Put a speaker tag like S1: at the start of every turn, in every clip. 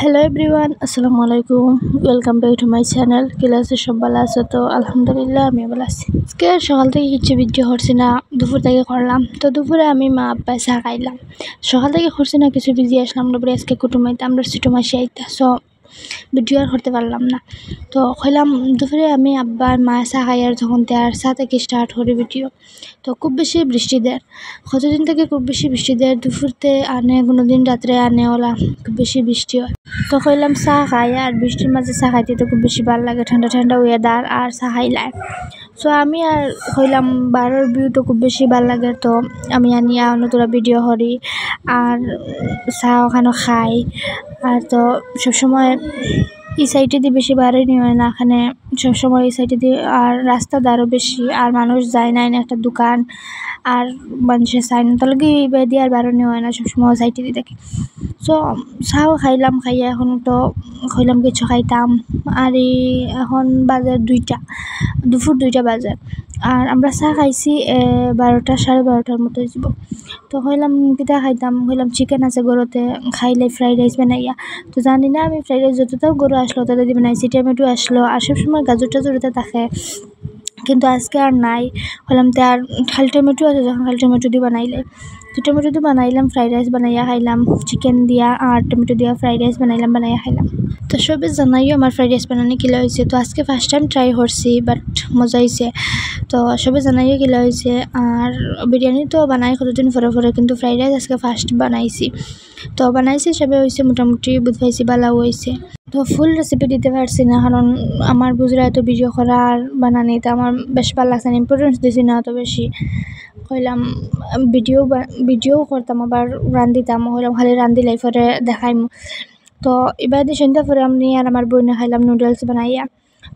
S1: Hello everyone, আসসালামু আলাইকুম। Welcome back to my channel. ক্লাসে সব ভালো আছে? তো আলহামদুলিল্লাহ আমি ভালো আছি। আজকে সকাল থেকে কিছু ভিডিও করছি না, দুপুর থেকে করলাম। তো দুপুরে আমি মা আব্বাই চা খাইলাম। সকাল থেকে করছি না, কিছু বিজি আসলাম। দুপুরে আজকে কুটুমাইতে আমরা ছোটো মাসি আইতা, সো ভিডিও আর করতে পারলাম না। তো কইলাম দুপুরে আমি আব্বা আর মা চা খাই আর যখন আর চা থেকে স্টার্ট করি ভিডিও। তো খুব বেশি বৃষ্টি দেয়, কতদিন থেকে খুব বেশি বৃষ্টি দেয়। দুপুরতে আনে, কোনো দিন রাত্রে আনে, ওলা খুব বেশি বৃষ্টি হয়। তো কইলাম চা খাই, আর বৃষ্টির মাঝে চা খাইতে তো খুব বেশি ভালো লাগে, ঠান্ডা ঠান্ডা ওয়েদার আর চা খাইলাই। সো আমি আর কইলাম বারোর ভিউ তো খুব বেশি ভালো লাগে, তো আমি আনিয়া অন্যতরা ভিডিও করি আর চা ওখানে খাই। আর তো সবসময় এই সাইডে দিয়ে বেশি বাড়ানি হয় না, এখানে সবসময় এই সাইডে দিয়ে, আর রাস্তা আরও বেশি, আর মানুষ যায় না, একটা দোকান আর মানুষের সাইন তাহলে কি দিয়ে আর বাড়ানি হয় না, সবসময় সাইডে দিয়ে দেখি। সো চাও খাইলাম, খাইয়া এখন তো খাইলাম কিছু খাইতাম। আর এখন বাজার 2টা, দুপুর 2টা বাজার। আর আমরা চা খাইছি 12টা, 12:30 মতো যাব। তো হইলাম কিতা খাইতাম, হইলাম চিকেন আছে গরুতে, খাইলে ফ্রাইড রাইস বানাইয়া। তো জানি না আমি ফ্রাইড রাইস যতটাও গরু আসলো তত দিয়ে বানাইছি, টমেটো আসলো, আর সবসময় গাজর টাজরতে থাকে, কিন্তু আজকে আর নাই। হইলাম তো আর খালি টমেটো আছে, যখন খালি টমেটো দিয়ে বানাইলে, তো টমেটো দিয়ে বানাইলাম, ফ্রাইড রাইস বানাইয়া খাইলাম, চিকেন দিয়া আর টমেটো দিয়া ফ্রাইড রাইস বানাইলাম, বানাইয়া খাইলাম। তো সবে জানাইও আমার ফ্রাইড রাইস বানানো কিলা হয়েছে। তো আজকে ফার্স্ট টাইম ট্রাই করছি, বাট মজা হয়েছে। তো সবে জানাইও কিলা হয়েছে। আর বিরিয়ানি তো বানাই কতদিন পরে পরে, কিন্তু ফ্রাইড রাইস আজকে ফার্স্ট বানাইছি। তো বানাইছি সবে হয়েছে, মোটামুটি বুঝ পাইছি ভালো হয়েছে। তো ফুল রেসিপি দিতে পারছি না, কারণ আমার বুঝরা এত ভিডিও করা আর বানানিতে আমার বেশ ভালো লাগছে না, ইম্পর্টেন্স দিছি না অত বেশি। কইলাম ভিডিও করতাম, আবার রান্ধিতাম, কইলাম খালি রান্ধিলাই পরে দেখাইম। তো এবার দিয়ে সন্ধ্যা পরে আমি আর আমার বোনে খাইলাম নুডলস বানাইয়া।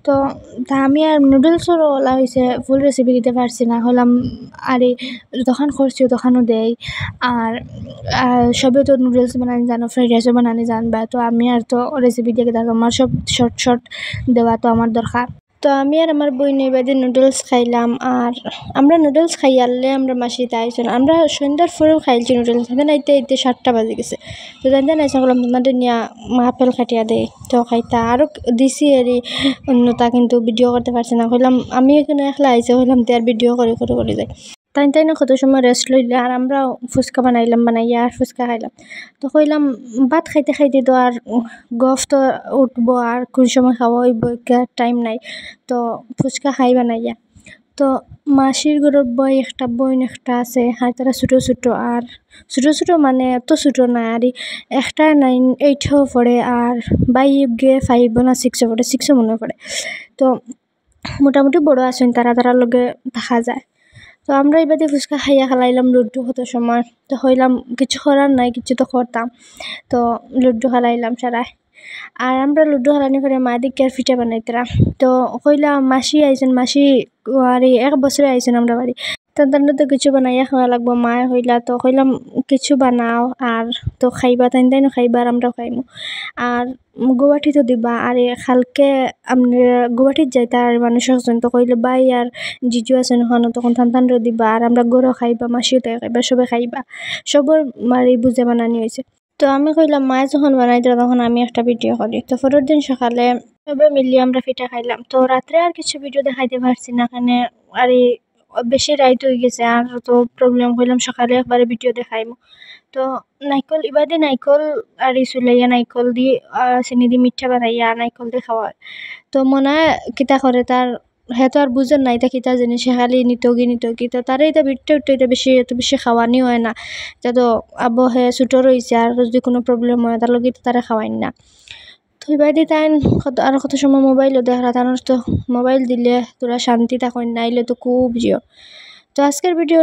S1: তো তা আমি আর নুডলসেরও ওলা হয়েছে, ফুল রেসিপি দিতে পারছি না। হলাম আর যখন করছি তখনও দেয়, আর সবে তো নুডলস বানানি জানো, ফ্রাইড রাইসও বানানি জানবা, তো আমি আর তো রেসিপি দিয়ে দেখো, আমার সব শর্ট শর্ট দেওয়া তো আমার দরকার। তো আমি আর আমার বই এবারে নুডলস খাইলাম। আর আমরা নুডলস খাই আনলে আমরা মাসি তাইছেন, আমরা সন্ধ্যার পরেও খাইছি নুডলস, নাইতে 7টা বাজে গেছে। তো জানতে নাই সকলাম তোমাদের নিয়ে আপেল খাটিয়া দেয়, তো খাইতা আরও দিছি এরি অন্যতা, কিন্তু ভিডিও করতে পারছি না। কইলাম আমি এখানে একলা আইসে, হইলাম তো আর ভিডিও করে যায়। তাই না কত সময় রেস্ট লইলে, আর আমরা ফুচকা বানাইলাম, বানাইয়া আর ফুচকা খাইলাম। তো কইলাম ভাত খাইতে খাইতে তো আর গফ তো উঠবো, আর কোন সময় খাওয়া হইব টাইম নাই। তো ফুচকা খাই বানাইয়া। তো মাসির ঘরের বোন একটা আছে, আর তারা ছোটো ছোটো, আর ছোটো মানে এত ছোটো না, আর একটা 9-8 পড়ে, আর বাই গিয়ে 5 না 6 পড়ে, 6 মনে পড়ে। তো মোটামুটি বড় আছেন, তারা লগে দেখা যায়। তো আমরা এবারে ফুচকা খাইয়া খেলাইলাম লুড্ডু কত সময়। তো হইলাম কিছু করার নাই, কিছু তো করতাম। তো লুড্ডু খেলাইলাম সারাই। আর আমরা লুড্ডু খেলানি করে মা দিকে আর পিঠা বানাইতাম। তো কইলাম মাসি আইছেন, মাসি আর 1 বছরে আইছেন আমরা বাড়ি, তাদের তো কিছু বানাইয়া খাওয়া লাগবো। মায়ে হইলা, তো কইলাম কিছু বানাও আর তো খাইবা, তাই খাইবা আর আমরাও খাইমু। আর গুয়াহাটি তো দিবা, আর কালকে আমরা গুয়াহাটিত যাইতা আর মানুষ আসছেন, তো কইলে বাই আর জিজু আছেন ওখানে, তখন তানরে দিবা, আর আমরা গরু খাইবা, মাসিও তাই খাইবা, সবে খাইবা, সবর মারি বুঝে বানানি হয়েছে। তো আমি কইলাম মায়ে যখন বানাই দিল তখন আমি একটা ভিডিও করি। তো পরের দিন সকালে সবে মিলিয়ে আমরা পিঠা খাইলাম। তো রাত্রে আর কিছু ভিডিও দেখাইতে পারছি না, এখানে আর বেশি রাইত হয়ে গেছে, আর তো প্রবলেম হইলাম সকালে একবারে ভিডিও দেখাইমু। তো নাইকল এবারে নাইকল আর চুলাইয়া নাইকল দিয়ে চিনি দিয়ে মিঠা বানাইয়া নাইকল দিয়ে খাওয়া হয়। তো মনে হয় কিতা করে তার, হ্যাঁ তো আর বুঝেন না এটা কিতা জিনিস, খালি নিতগি। তো তারে এটা বিটটা উঠতে এটা এত বেশি খাওয়ানি হয় না। এটা তো আবো হে ছোটো রয়েছে, আর যদি কোনো প্রবলেম হয় তার লগে তারা খাওয়াই না। তো এবারে তাই কত সময় মোবাইলও দেখা, তার তো মোবাইল দিলে তোরা শান্তি থাকেন, নাইলে তো খুব জিও। তো আজকের ভিডিও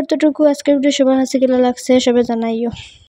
S1: সবার কাছে গেলে লাগছে সবে জানাইও।